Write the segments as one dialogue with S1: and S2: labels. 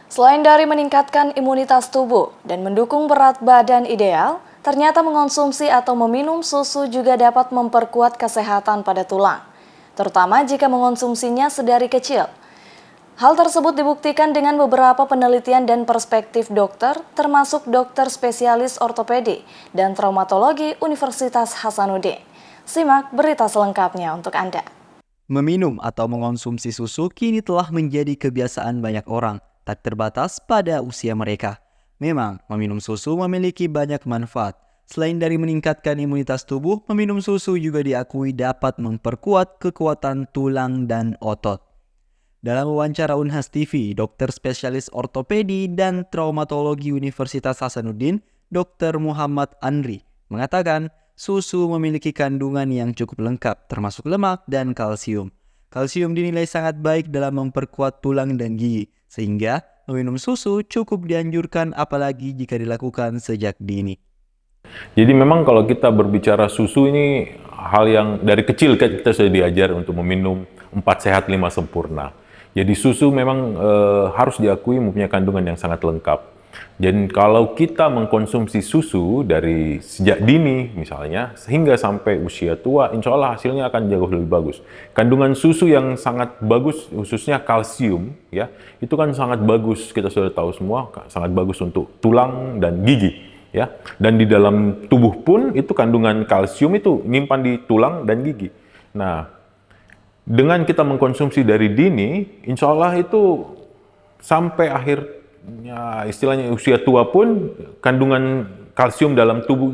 S1: Selain dari meningkatkan imunitas tubuh dan mendukung berat badan ideal, ternyata mengonsumsi atau meminum susu juga dapat memperkuat kesehatan pada tulang, terutama jika mengonsumsinya sedari kecil. Hal tersebut dibuktikan dengan beberapa penelitian dan perspektif dokter, termasuk dokter spesialis ortopedi dan traumatologi Universitas Hasanuddin. Simak berita selengkapnya untuk Anda.
S2: Meminum atau mengonsumsi susu kini telah menjadi kebiasaan banyak orang, tak terbatas pada usia mereka. Memang, meminum susu memiliki banyak manfaat. Selain dari meningkatkan imunitas tubuh, meminum susu juga diakui dapat memperkuat kekuatan tulang dan otot. Dalam wawancara Unhas TV, dokter spesialis ortopedi dan traumatologi Universitas Hasanuddin, Dr. Muhammad Andri, mengatakan susu memiliki kandungan yang cukup lengkap, termasuk lemak dan kalsium. Kalsium dinilai sangat baik dalam memperkuat tulang dan gigi, sehingga meminum susu cukup dianjurkan apalagi jika dilakukan sejak dini.
S3: Jadi memang kalau kita berbicara susu ini hal yang dari kecil kita sudah diajar untuk meminum 4 sehat 5 sempurna. Jadi susu memang harus diakui mempunyai kandungan yang sangat lengkap. Dan kalau kita mengkonsumsi susu dari sejak dini misalnya, sehingga sampai usia tua, insya Allah hasilnya akan jauh lebih bagus. Kandungan susu yang sangat bagus, khususnya kalsium, ya, itu kan sangat bagus, kita sudah tahu semua, sangat bagus untuk tulang dan gigi. Ya, dan di dalam tubuh pun itu kandungan kalsium itu nyimpan di tulang dan gigi. Nah, dengan kita mengkonsumsi dari dini, insya Allah itu sampai akhirnya istilahnya usia tua pun kandungan kalsium dalam tubuh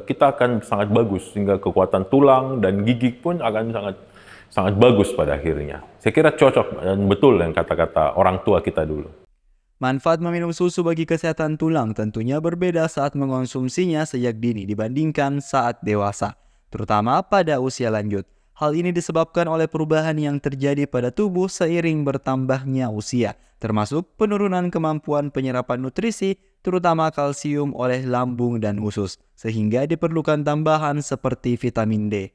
S3: kita akan sangat bagus, sehingga kekuatan tulang dan gigi pun akan sangat bagus pada akhirnya. Saya kira cocok dan betul yang kata-kata orang tua kita dulu.
S2: Manfaat meminum susu bagi kesehatan tulang tentunya berbeda saat mengonsumsinya sejak dini dibandingkan saat dewasa, terutama pada usia lanjut. Hal ini disebabkan oleh perubahan yang terjadi pada tubuh seiring bertambahnya usia, termasuk penurunan kemampuan penyerapan nutrisi, terutama kalsium oleh lambung dan usus, sehingga diperlukan tambahan seperti vitamin D.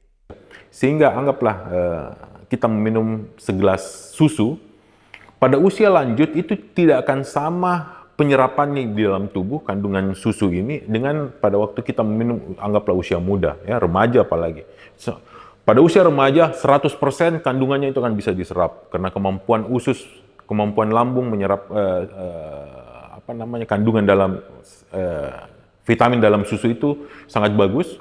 S3: Sehingga anggaplah kita meminum segelas susu, pada usia lanjut itu tidak akan sama penyerapannya di dalam tubuh kandungan susu ini dengan pada waktu kita meminum anggaplah usia muda, ya remaja apalagi. Pada usia remaja 100% kandungannya itu akan bisa diserap karena kemampuan usus, kemampuan lambung menyerap kandungan dalam vitamin dalam susu itu sangat bagus.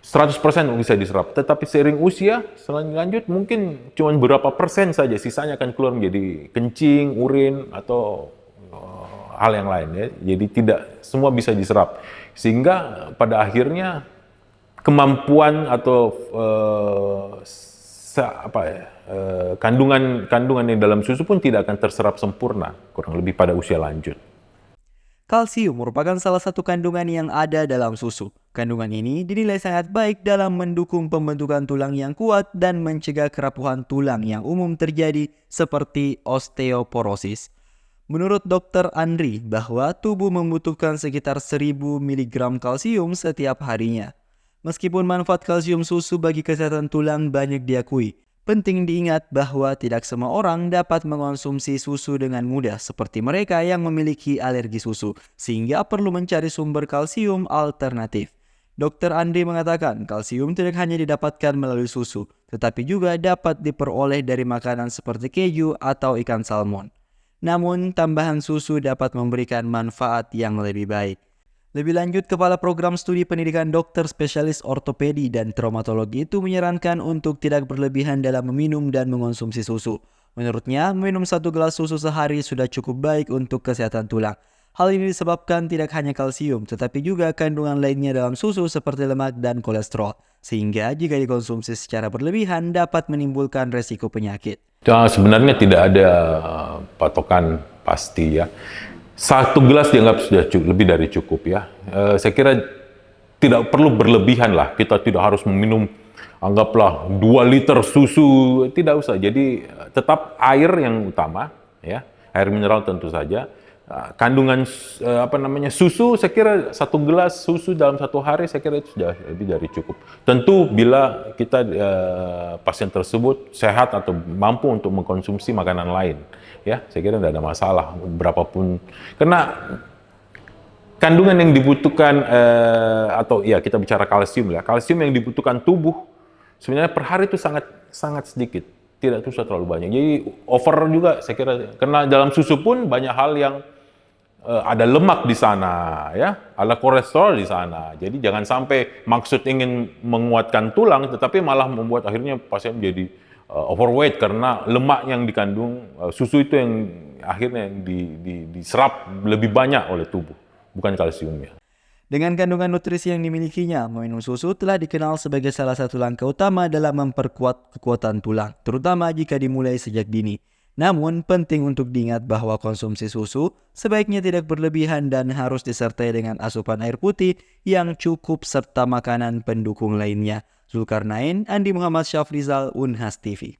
S3: 100% bisa diserap, tetapi seiring usia selanjut mungkin cuma berapa persen saja, sisanya akan keluar menjadi kencing, urin, atau hal yang lain ya. Jadi tidak semua bisa diserap, sehingga pada akhirnya kemampuan atau kandungan yang dalam susu pun tidak akan terserap sempurna, kurang lebih pada usia lanjut.
S2: Kalsium merupakan salah satu kandungan yang ada dalam susu. Kandungan ini dinilai sangat baik dalam mendukung pembentukan tulang yang kuat dan mencegah kerapuhan tulang yang umum terjadi seperti osteoporosis. Menurut Dr. Andri, bahwa tubuh membutuhkan sekitar 1000 mg kalsium setiap harinya. Meskipun manfaat kalsium susu bagi kesehatan tulang banyak diakui, penting diingat bahwa tidak semua orang dapat mengonsumsi susu dengan mudah seperti mereka yang memiliki alergi susu, sehingga perlu mencari sumber kalsium alternatif. Dr. Andri mengatakan kalsium tidak hanya didapatkan melalui susu, tetapi juga dapat diperoleh dari makanan seperti keju atau ikan salmon. Namun, tambahan susu dapat memberikan manfaat yang lebih baik. Lebih lanjut, Kepala Program Studi Pendidikan Dokter Spesialis Ortopedi dan Traumatologi itu menyarankan untuk tidak berlebihan dalam meminum dan mengonsumsi susu. Menurutnya, minum 1 gelas susu sehari sudah cukup baik untuk kesehatan tulang. Hal ini disebabkan tidak hanya kalsium, tetapi juga kandungan lainnya dalam susu seperti lemak dan kolesterol. Sehingga jika dikonsumsi secara berlebihan dapat menimbulkan resiko penyakit.
S3: Nah, sebenarnya tidak ada patokan pasti ya. 1 gelas dianggap sudah lebih dari cukup ya. Saya kira tidak perlu berlebihan lah. Kita tidak harus meminum anggaplah 2 liter susu, tidak usah. Jadi tetap air yang utama ya. Air mineral tentu saja. kandungan susu, saya kira 1 gelas susu dalam 1 hari saya kira itu sudah lebih dari cukup. Tentu bila kita pasien tersebut sehat atau mampu untuk mengkonsumsi makanan lain, ya saya kira tidak ada masalah berapapun, karena kandungan yang dibutuhkan atau ya kita bicara kalsium ya, kalsium yang dibutuhkan tubuh sebenarnya per hari itu sangat sedikit, tidak usah terlalu banyak. Jadi over juga saya kira, karena dalam susu pun banyak hal yang ada lemak di sana, ya, ada kolesterol di sana. Jadi jangan sampai maksud ingin menguatkan tulang, tetapi malah membuat akhirnya pasien menjadi overweight karena lemak yang dikandung susu itu yang akhirnya diserap lebih banyak oleh tubuh, bukan kalsiumnya.
S2: Dengan kandungan nutrisi yang dimilikinya, meminum susu telah dikenal sebagai salah satu langkah utama dalam memperkuat kekuatan tulang, terutama jika dimulai sejak dini. Namun, penting untuk diingat bahwa konsumsi susu sebaiknya tidak berlebihan dan harus disertai dengan asupan air putih yang cukup serta makanan pendukung lainnya. Zulkarnain, Andi Muhammad Syafrizal, Unhas TV.